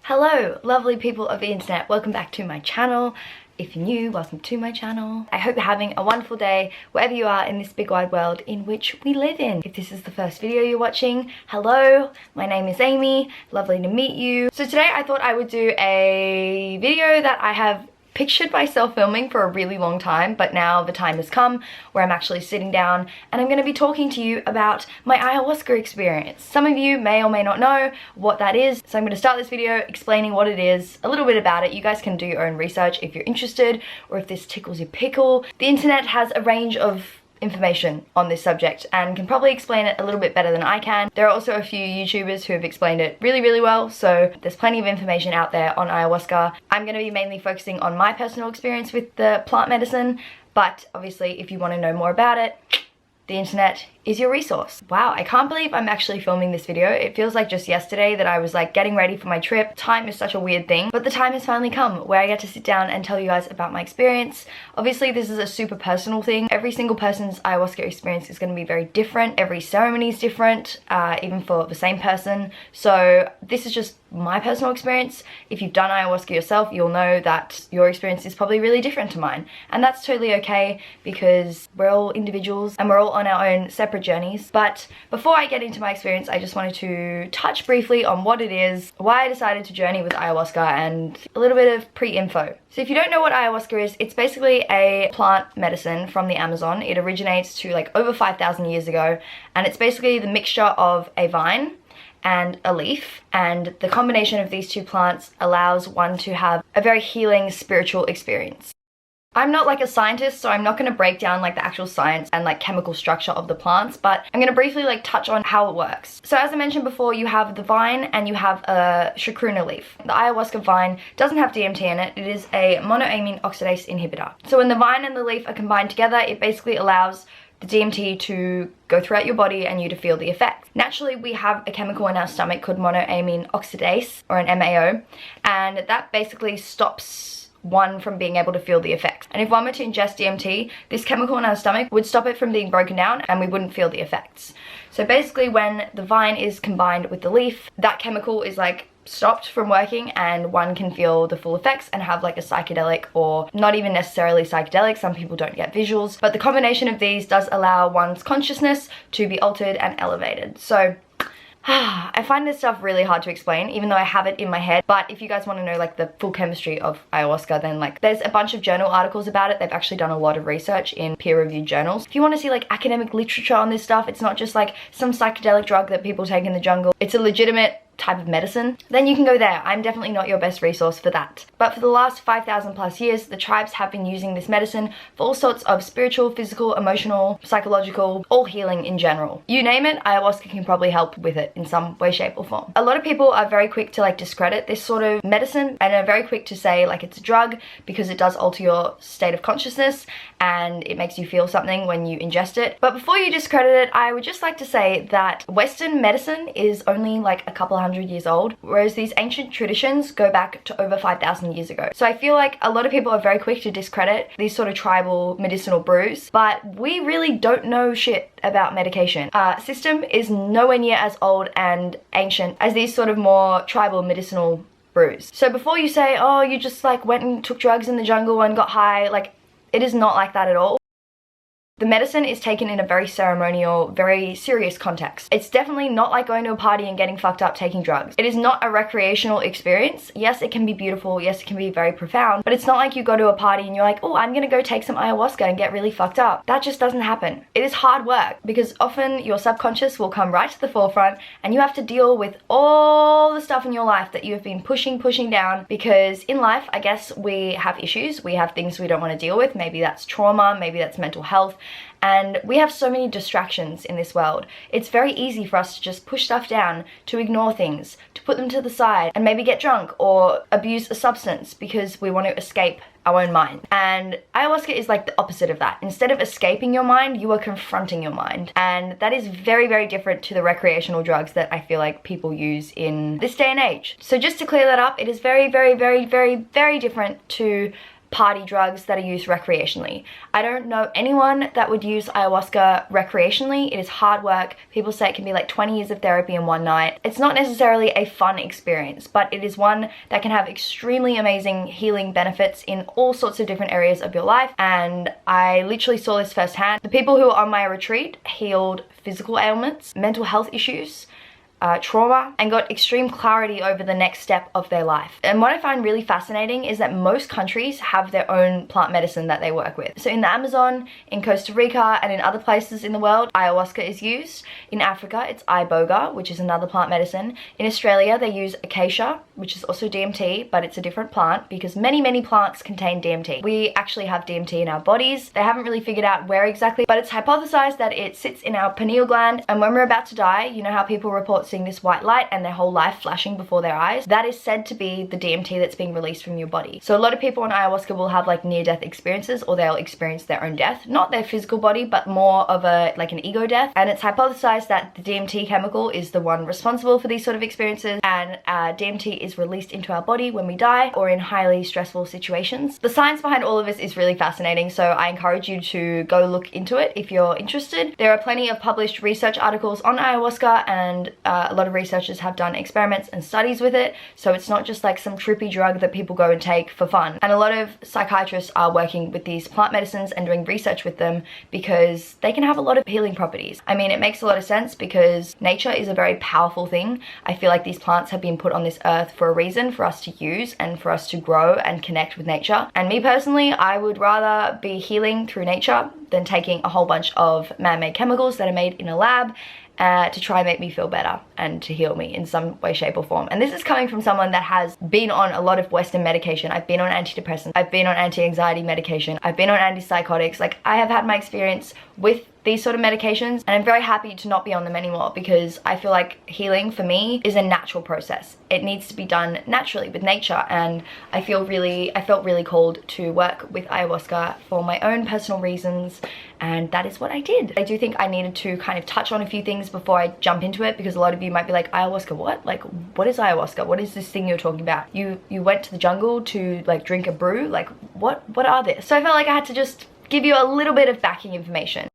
Hello, lovely people of the internet. Welcome back to my channel. If you're new, welcome to my channel. I hope you're having a wonderful day wherever you are in this big wide world in which we live in. If this is the first video you're watching, hello, my name is Amy. Lovely to meet you. So today I thought I would do a video that I have pictured myself filming for a really long time, but now the time has come where I'm actually sitting down and I'm going to be talking to you about my ayahuasca experience. Some of you may or may not know what that is, so I'm going to start this video explaining what it is, a little bit about it. You guys can do your own research if you're interested, or if this tickles your pickle. The internet has a range of information on this subject and can probably explain it a little bit better than I can. There are also a few YouTubers who have explained it really well, so there's plenty of information out there on ayahuasca. I'm going to be mainly focusing on my personal experience with the plant medicine, but obviously if you want to know more about it, the internet is your resource. Wow, I can't believe I'm actually filming this video. It feels like just yesterday that I was like getting ready for my trip. Time is such a weird thing, but the time has finally come where I get to sit down and tell you guys about my experience. Obviously, this is a super personal thing. Every single person's ayahuasca experience is going to be very different. Every ceremony is different, even for the same person. So this is just my personal experience. If you've done ayahuasca yourself, you'll know that your experience is probably really different to mine. And that's totally okay because we're all individuals and we're all on our own separate journeys. But before I get into my experience, I just wanted to touch briefly on what it is, why I decided to journey with ayahuasca, and a little bit of pre-info. So if you don't know what ayahuasca is, it's basically a plant medicine from the Amazon. It originates to like over 5,000 years ago, and it's basically the mixture of a vine and a leaf, and the combination of these two plants allows one to have a very healing spiritual experience. I'm not like a scientist, so I'm not going to break down like the actual science and like chemical structure of the plants, but I'm going to briefly like touch on how it works. So as I mentioned before, you have the vine and you have a chacruna leaf. The ayahuasca vine doesn't have DMT in it. It is a monoamine oxidase inhibitor. So when the vine and the leaf are combined together, it basically allows the DMT to go throughout your body and you to feel the effects. Naturally, we have a chemical in our stomach called monoamine oxidase, or an MAO, and that basically stops one from being able to feel the effects. And if one were to ingest DMT, this chemical in our stomach would stop it from being broken down and we wouldn't feel the effects. So basically when the vine is combined with the leaf, that chemical is like stopped from working and one can feel the full effects and have like a psychedelic, or not even necessarily psychedelic, some people don't get visuals, but the combination of these does allow one's consciousness to be altered and elevated. So I find this stuff really hard to explain, even though I have it in my head. But if you guys want to know like the full chemistry of ayahuasca, then like there's a bunch of journal articles about it. They've actually done a lot of research in peer-reviewed journals. If you want to see like academic literature on this stuff, it's not just like some psychedelic drug that people take in the jungle. It's a legitimate type of medicine, then you can go there. I'm definitely not your best resource for that. But for the last 5,000 plus years, the tribes have been using this medicine for all sorts of spiritual, physical, emotional, psychological, all healing in general. You name it, ayahuasca can probably help with it in some way, shape or form. A lot of people are very quick to like discredit this sort of medicine and are very quick to say like it's a drug because it does alter your state of consciousness and it makes you feel something when you ingest it. But before you discredit it, I would just like to say that Western medicine is only like a couple hundred years old, whereas these ancient traditions go back to over 5,000 years ago. So I feel like a lot of people are very quick to discredit these sort of tribal medicinal brews, but we really don't know shit about medication. Our system is nowhere near as old and ancient as these sort of more tribal medicinal brews. So before you say, oh, you just like went and took drugs in the jungle and got high, like it is not like that at all. The medicine is taken in a very ceremonial, very serious context. It's definitely not like going to a party and getting fucked up taking drugs. It is not a recreational experience. Yes, it can be beautiful. Yes, it can be very profound. But it's not like you go to a party and you're like, oh, I'm gonna go take some ayahuasca and get really fucked up. That just doesn't happen. It is hard work because often your subconscious will come right to the forefront and you have to deal with all the stuff in your life that you have been pushing down, because in life, I guess we have issues. We have things we don't want to deal with. Maybe that's trauma, maybe that's mental health. And we have so many distractions in this world. It's very easy for us to just push stuff down, to ignore things, to put them to the side, and maybe get drunk or abuse a substance because we want to escape our own mind. And ayahuasca is like the opposite of that. Instead of escaping your mind, you are confronting your mind. And that is very different to the recreational drugs that I feel like people use in this day and age. So just to clear that up, it is very different to party drugs that are used recreationally. I don't know anyone that would use ayahuasca recreationally. It is hard work. People say it can be like 20 years of therapy in one night. It's not necessarily a fun experience, but it is one that can have extremely amazing healing benefits in all sorts of different areas of your life, and I literally saw this firsthand. The people who were on my retreat healed physical ailments, mental health issues, trauma, and got extreme clarity over the next step of their life. And what I find really fascinating is that most countries have their own plant medicine that they work with. So in the Amazon, in Costa Rica, and in other places in the world, ayahuasca is used. In Africa, it's iboga, which is another plant medicine. In Australia, they use acacia, which is also DMT, but it's a different plant because many plants contain DMT. We actually have DMT in our bodies. They haven't really figured out where exactly, but it's hypothesized that it sits in our pineal gland, and when we're about to die, you know how people report seeing this white light and their whole life flashing before their eyes? That is said to be the DMT that's being released from your body. So a lot of people on ayahuasca will have like near-death experiences, or they'll experience their own death, not their physical body, but more of a like an ego death. And it's hypothesized that the DMT chemical is the one responsible for these sort of experiences, and DMT is released into our body when we die or in highly stressful situations. The science behind all of this is really fascinating, so I encourage you to go look into it if you're interested. There are plenty of published research articles on ayahuasca, and a lot of researchers have done experiments and studies with it, so it's not just like some trippy drug that people go and take for fun. And a lot of psychiatrists are working with these plant medicines and doing research with them because they can have a lot of healing properties. I mean, it makes a lot of sense because nature is a very powerful thing. I feel like these plants have been put on this earth for a reason, for us to use and for us to grow and connect with nature. And me personally, I would rather be healing through nature than taking a whole bunch of man-made chemicals that are made in a lab to try and make me feel better and to heal me in some way, shape or form. And this is coming from someone that has been on a lot of Western medication. I've been on antidepressants, I've been on anti-anxiety medication, I've been on antipsychotics. Like, I have had my experience with these sort of medications, and I'm very happy to not be on them anymore because I feel like healing for me is a natural process. It needs to be done naturally with nature, and I felt really called to work with ayahuasca for my own personal reasons, and that is what I did. I do think I needed to kind of touch on a few things before I jump into it, because a lot of you might be like, ayahuasca, what? Like, what is ayahuasca? What is this thing you're talking about? You went to the jungle to like drink a brew? Like, what are this? So I felt like I had to just give you a little bit of backing information.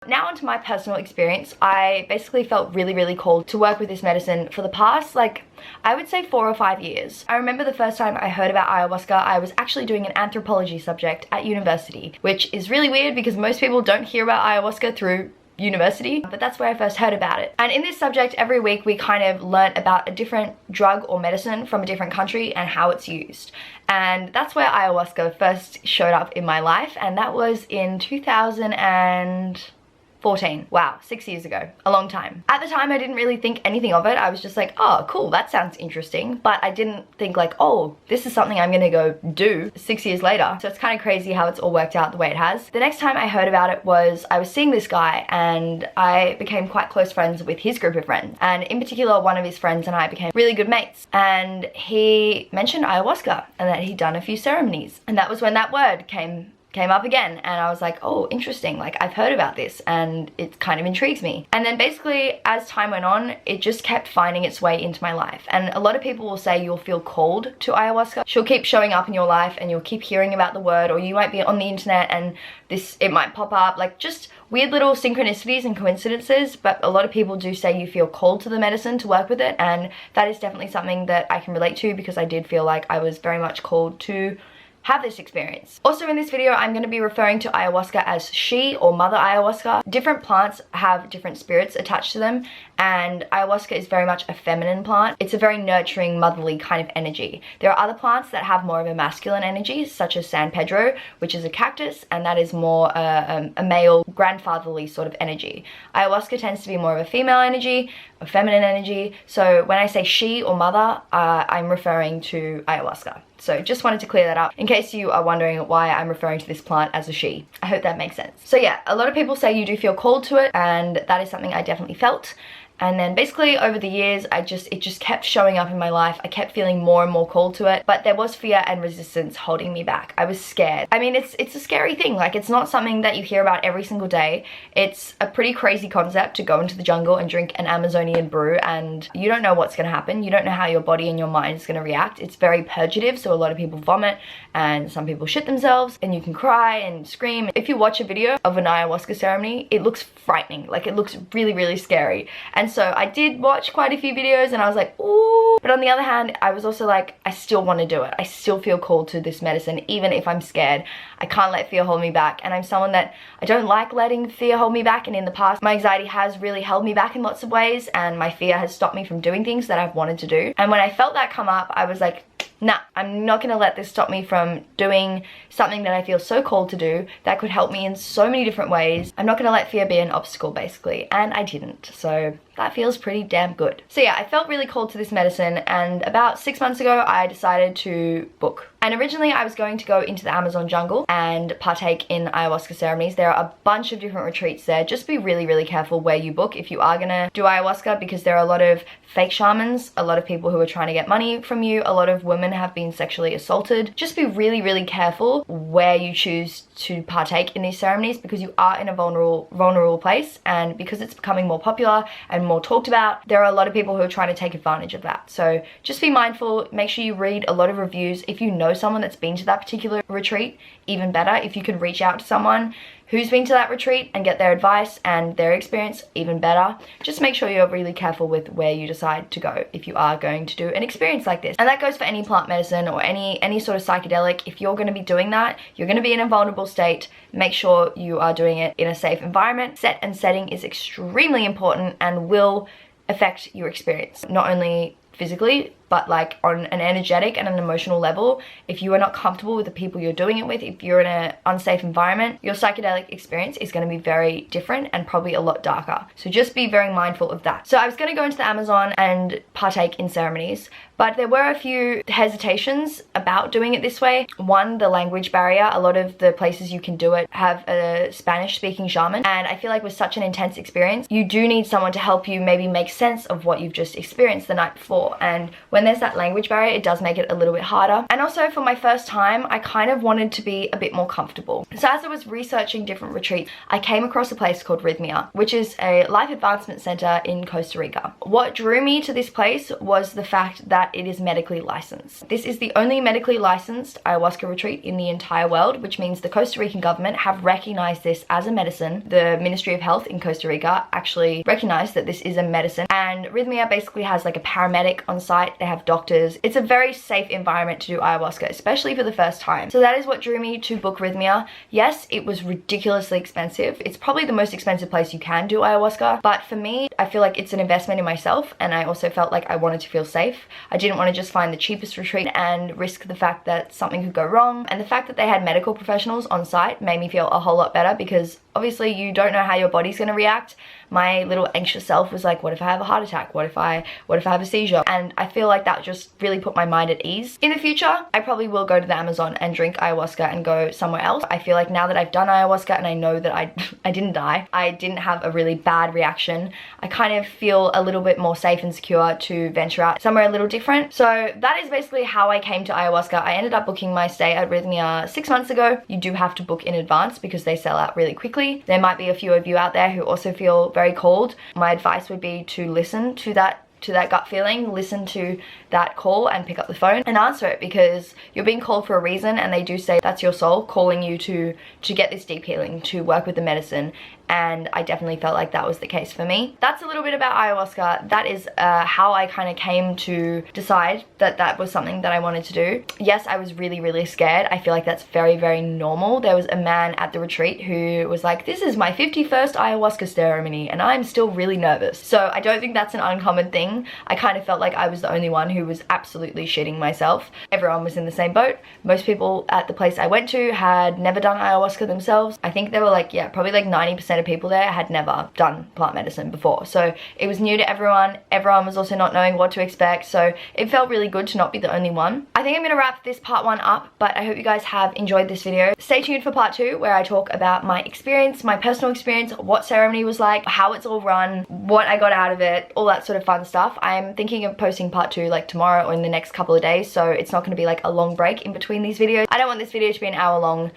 Now onto my personal experience. I basically felt really called to work with this medicine for the past, like, I would say 4 or 5 years. I remember the first time I heard about ayahuasca, I was actually doing an anthropology subject at university, which is really weird because most people don't hear about ayahuasca through university, but that's where I first heard about it. And in this subject, every week we kind of learnt about a different drug or medicine from a different country and how it's used. And that's where ayahuasca first showed up in my life, and that was in 2014. Wow, 6 years ago, a long time. At the time, I didn't really think anything of it. I was just like, oh, cool, that sounds interesting. But I didn't think like, oh, this is something I'm gonna go do 6 years later. So it's kind of crazy how it's all worked out the way it has. The next time I heard about it was I was seeing this guy, and I became quite close friends with his group of friends. And in particular, one of his friends and I became really good mates. And he mentioned ayahuasca and that he'd done a few ceremonies. And that was when that word came up again, and I was like, oh, interesting, like, I've heard about this and it kind of intrigues me. And then basically as time went on, it just kept finding its way into my life. And a lot of people will say you'll feel called to ayahuasca. She'll keep showing up in your life and you'll keep hearing about the word, or you might be on the internet and it might pop up, like just weird little synchronicities and coincidences. But a lot of people do say you feel called to the medicine to work with it, and that is definitely something that I can relate to because I did feel like I was very much called to have this experience. Also in this video, I'm going to be referring to ayahuasca as she or mother ayahuasca. Different plants have different spirits attached to them, and ayahuasca is very much a feminine plant. It's a very nurturing, motherly kind of energy. There are other plants that have more of a masculine energy, such as San Pedro, which is a cactus, and that is more a male, grandfatherly sort of energy. Ayahuasca tends to be more of a female energy, a feminine energy. So when I say she or mother, I'm referring to ayahuasca. So just wanted to clear that up in case you are wondering why I'm referring to this plant as a she. I hope that makes sense. So yeah, a lot of people say you do feel called to it, and that is something I definitely felt. And then basically over the years, it just kept showing up in my life. I kept feeling more and more called to it, but there was fear and resistance holding me back. I was scared. I mean, it's a scary thing. Like, it's not something that you hear about every single day. It's a pretty crazy concept to go into the jungle and drink an Amazonian brew, and you don't know what's going to happen. You don't know how your body and your mind is going to react. It's very purgative, so a lot of people vomit and some people shit themselves, and you can cry and scream. If you watch a video of an ayahuasca ceremony, it looks frightening. Like, it looks really, really scary. And so I did watch quite a few videos and I was like, ooh. But on the other hand, I was also like, I still want to do it. I still feel called to this medicine, even if I'm scared. I can't let fear hold me back. And I'm someone that I don't like letting fear hold me back. And in the past, my anxiety has really held me back in lots of ways, and my fear has stopped me from doing things that I've wanted to do. And when I felt that come up, I was like, nah, I'm not gonna let this stop me from doing something that I feel so called to do that could help me in so many different ways. I'm not gonna let fear be an obstacle, basically. And I didn't. So that feels pretty damn good. So yeah, I felt really called to this medicine, and about 6 months ago, I decided to book. And originally I was going to go into the Amazon jungle and partake in ayahuasca ceremonies. There are a bunch of different retreats there. Just be really, really careful where you book if you are gonna do ayahuasca, because there are a lot of fake shamans, a lot of people who are trying to get money from you, a lot of women have been sexually assaulted. Just be really, really careful where you choose to partake in these ceremonies, because you are in a vulnerable place, and because it's becoming more popular and more talked about, there are a lot of people who are trying to take advantage of that. So just be mindful. Make sure you read a lot of reviews. If you know someone that's been to that particular retreat, even better. If you can reach out to someone who's been to that retreat and get their advice and their experience, even better. Just make sure you're really careful with where you decide to go if you are going to do an experience like this. And that goes for any plant medicine or any sort of psychedelic. If you're going to be doing that, you're going to be in a vulnerable state. Make sure you are doing it in a safe environment. Set and setting is extremely important and will affect your experience, not only physically, but like on an energetic and an emotional level. If you are not comfortable with the people you're doing it with, if you're in an unsafe environment, your psychedelic experience is going to be very different and probably a lot darker. So just be very mindful of that. So I was going to go into the Amazon and partake in ceremonies, but there were a few hesitations about doing it this way. One, the language barrier. A lot of the places you can do it have a Spanish speaking shaman, and I feel like with such an intense experience, you do need someone to help you maybe make sense of what you've just experienced the night before. And when there's that language barrier, it does make it a little bit harder. And also for my first time, I kind of wanted to be a bit more comfortable. So as I was researching different retreats, I came across a place called Rhythmia, which is a life advancement center in Costa Rica. What drew me to this place was the fact that it is medically licensed. This is the only medically licensed ayahuasca retreat in the entire world, which means the Costa Rican government have recognized this as a medicine. The Ministry of Health in Costa Rica actually recognized that this is a medicine, and Rhythmia basically has like a paramedic on site. They have doctors. It's a very safe environment to do ayahuasca, especially for the first time. So that is what drew me to book Rhythmia. Yes, it was ridiculously expensive. It's probably the most expensive place you can do ayahuasca, but for me, I feel like it's an investment in myself, and I also felt like I wanted to feel safe. I didn't want to just find the cheapest retreat and risk the fact that something could go wrong. And the fact that they had medical professionals on site made me feel a whole lot better, because obviously you don't know how your body's going to react. My little anxious self was like, what if I have a heart attack? What if I have a seizure? And I feel like that just really put my mind at ease. In the future, I probably will go to the Amazon and drink ayahuasca and go somewhere else. I feel like now that I've done ayahuasca and I know that I didn't die, I didn't have a really bad reaction, I kind of feel a little bit more safe and secure to venture out somewhere a little different. So that is basically how I came to ayahuasca. I ended up booking my stay at Rhythmia 6 months ago. You do have to book in advance because they sell out really quickly. There might be a few of you out there who also feel very cold. My advice would be to listen to that gut feeling, listen to that call and pick up the phone and answer it, because you're being called for a reason, and they do say that's your soul calling you to get this deep healing, to work with the medicine. And I definitely felt like that was the case for me. That's a little bit about ayahuasca. That is how I kind of came to decide that that was something that I wanted to do. Yes, I was really, really scared. I feel like that's very, very normal. There was a man at the retreat who was like, this is my 51st ayahuasca ceremony and I'm still really nervous. So I don't think that's an uncommon thing. I kind of felt like I was the only one who was absolutely shitting myself. Everyone was in the same boat. Most people at the place I went to had never done ayahuasca themselves. I think they were like, yeah, probably like 90% 90% of people there had never done plant medicine before. So it was new to everyone. Everyone was also not knowing what to expect. So it felt really good to not be the only one. I think I'm going to wrap this part 1 up, but I hope you guys have enjoyed this video. Stay tuned for part 2, where I talk about my experience, my personal experience, what ceremony was like, how it's all run, what I got out of it, all that sort of fun stuff. I'm thinking of posting part 2 like tomorrow or in the next couple of days, so it's not going to be like a long break in between these videos. I don't want this video to be an hour long,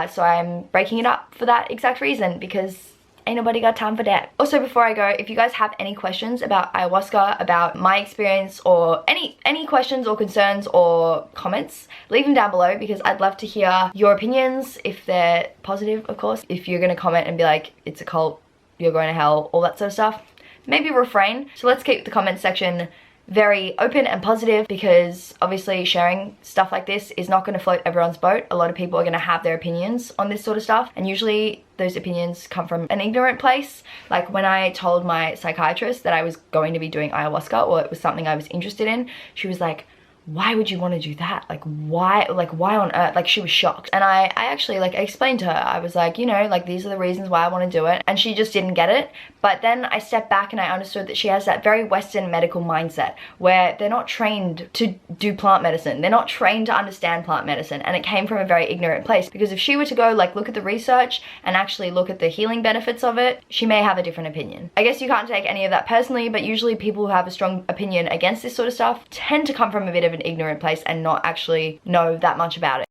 so I'm breaking it up for that exact reason, because ain't nobody got time for that. Also, before I go, if you guys have any questions about ayahuasca, about my experience, or any questions or concerns or comments, leave them down below, because I'd love to hear your opinions, if they're positive, of course. If you're gonna comment and be like, it's a cult, you're going to hell, all that sort of stuff, maybe refrain. So let's keep the comment section very open and positive, because obviously sharing stuff like this is not going to float everyone's boat. A lot of people are going to have their opinions on this sort of stuff, and usually those opinions come from an ignorant place. Like when I told my psychiatrist that I was going to be doing ayahuasca, or it was something I was interested in, she was like, why would you want to do that? Like why on earth? Like, she was shocked. And I actually, like, I explained to her, I was like, you know, like, these are the reasons why I want to do it, and she just didn't get it. But then I stepped back and I understood that she has that very Western medical mindset, where they're not trained to do plant medicine, they're not trained to understand plant medicine, and it came from a very ignorant place. Because if she were to go like look at the research and actually look at the healing benefits of it, she may have a different opinion. I guess you can't take any of that personally, but usually people who have a strong opinion against this sort of stuff tend to come from a bit of an ignorant place and not actually know that much about it.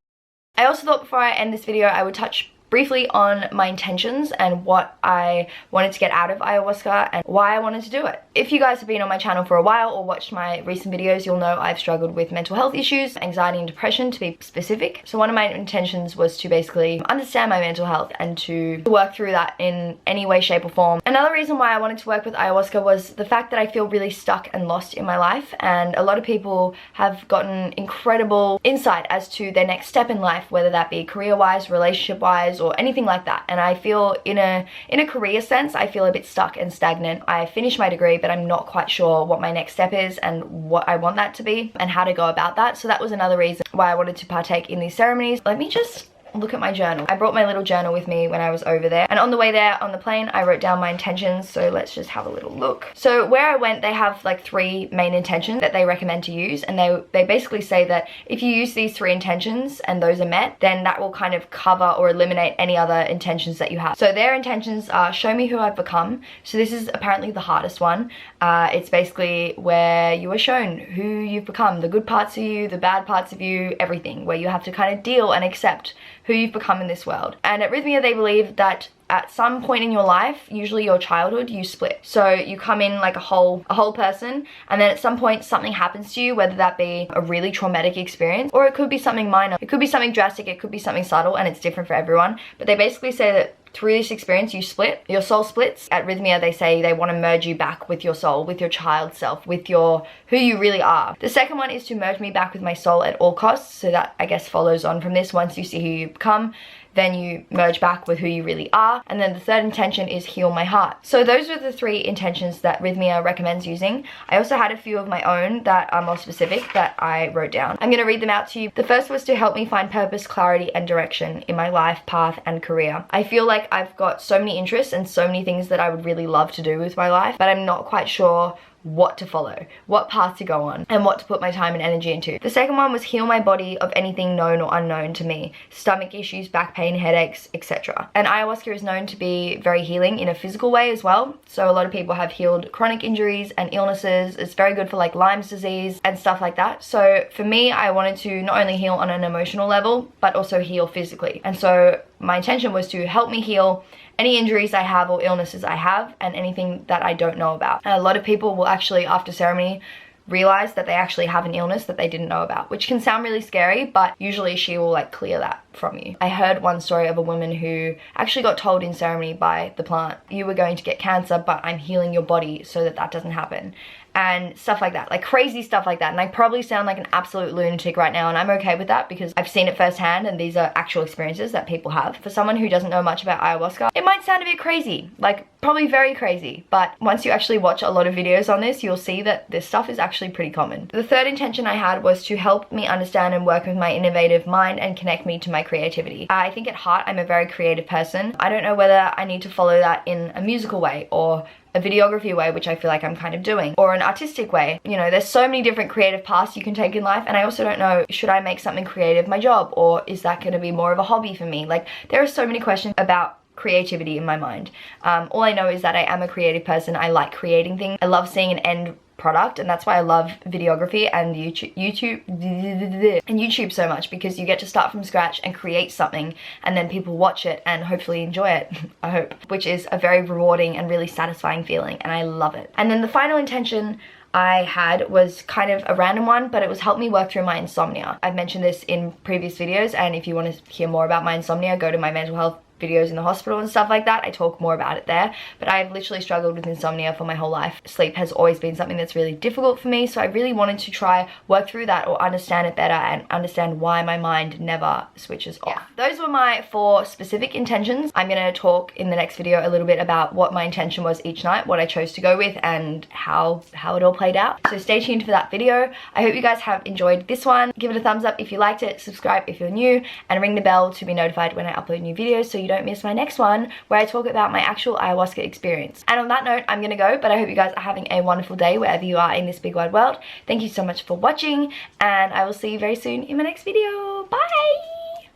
I also thought before I end this video I would touch briefly on my intentions and what I wanted to get out of ayahuasca and why I wanted to do it. If you guys have been on my channel for a while or watched my recent videos, you'll know I've struggled with mental health issues, anxiety and depression to be specific. So one of my intentions was to basically understand my mental health and to work through that in any way, shape or form. Another reason why I wanted to work with ayahuasca was the fact that I feel really stuck and lost in my life, and a lot of people have gotten incredible insight as to their next step in life, whether that be career-wise, relationship-wise, or anything like that. And I feel in a career sense, I feel a bit stuck and stagnant. I finished my degree, but I'm not quite sure what my next step is and what I want that to be and how to go about that. So that was another reason why I wanted to partake in these ceremonies. Let me just look at my journal. I brought my little journal with me when I was over there, and on the way there on the plane I wrote down my intentions. So let's just have a little look. So where I went, they have like 3 main intentions that they recommend to use, and they basically say that if you use these 3 intentions and those are met, then that will kind of cover or eliminate any other intentions that you have. So their intentions are show me who I've become. So this is apparently the hardest one. It's basically where you are shown who you've become, the good parts of you, the bad parts of you, everything, where you have to kind of deal and accept who you've become in this world. And at Rhythmia, they believe that at some point in your life, usually your childhood, you split. So you come in like a whole person, and then at some point something happens to you, whether that be a really traumatic experience, or it could be something minor, it could be something drastic, it could be something subtle, and it's different for everyone. But they basically say that through this experience you split, your soul splits. At Rhythmia, they say they want to merge you back with your soul, with your child self, with your who you really are. The second one is to merge me back with my soul at all costs. So that, I guess, follows on from this. Once you see who you become, then you merge back with who you really are. And then the third intention is heal my heart. So those are the 3 intentions that Rhythmia recommends using. I also had a few of my own that are more specific that I wrote down. I'm going to read them out to you. The first was to help me find purpose, clarity and direction in my life, path and career. I feel like I've got so many interests and so many things that I would really love to do with my life, but I'm not quite sure what to follow, what path to go on, and what to put my time and energy into. The second one was heal my body of anything known or unknown to me, stomach issues, back pain, headaches, etc. And ayahuasca is known to be very healing in a physical way as well. So a lot of people have healed chronic injuries and illnesses. It's very good for like Lyme's disease and stuff like that. So for me, I wanted to not only heal on an emotional level, but also heal physically. And so my intention was to help me heal any injuries I have or illnesses I have, and anything that I don't know about. And a lot of people will actually, after ceremony, realize that they actually have an illness that they didn't know about, which can sound really scary, but usually she will like clear that from you. I heard one story of a woman who actually got told in ceremony by the plant, you were going to get cancer, but I'm healing your body so that that doesn't happen. and stuff like that, like crazy stuff like that. And I probably sound like an absolute lunatic right now, and I'm okay with that because I've seen it firsthand and these are actual experiences that people have. For someone who doesn't know much about ayahuasca, it might sound a bit crazy, like probably very crazy, but once you actually watch a lot of videos on this, you'll see that this stuff is actually pretty common. The third intention I had was to help me understand and work with my innovative mind and connect me to my creativity. I think at heart I'm a very creative person. I don't know whether I need to follow that in a musical way or a videography way, which I feel like I'm kind of doing, or an artistic way. You know, there's so many different creative paths you can take in life, and I also don't know, should I make something creative my job, or is that going to be more of a hobby for me? Like, there are so many questions about creativity in my mind. All I know is that I am a creative person. I like creating things. I love seeing an end product, and that's why I love videography and YouTube so much, because you get to start from scratch and create something and then people watch it and hopefully enjoy it, I hope, which is a very rewarding and really satisfying feeling, and I love it. And then the final intention I had was kind of a random one, but it was help me work through my insomnia. I've mentioned this in previous videos, and if you want to hear more about my insomnia, go to my mental health videos in the hospital and stuff like that. I talk more about it there, but I've literally struggled with insomnia for my whole life. Sleep has always been something that's really difficult for me, so I really wanted to try work through that or understand it better and understand why my mind never switches off. Those were my 4 specific intentions. I'm gonna talk in the next video a little bit about what my intention was each night, what I chose to go with, and how it all played out. So stay tuned for that video. I hope you guys have enjoyed this one. Give it a thumbs up if you liked it, subscribe if you're new, and ring the bell to be notified when I upload new videos so you don't miss my next one where I talk about my actual ayahuasca experience. And on that note, I'm gonna go, but I hope you guys are having a wonderful day wherever you are in this big wide world. Thank you so much for watching, and I will see you very soon in my next video. Bye!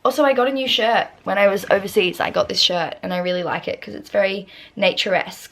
Also, I got a new shirt. When I was overseas, I got this shirt and I really like it because it's very nature-esque.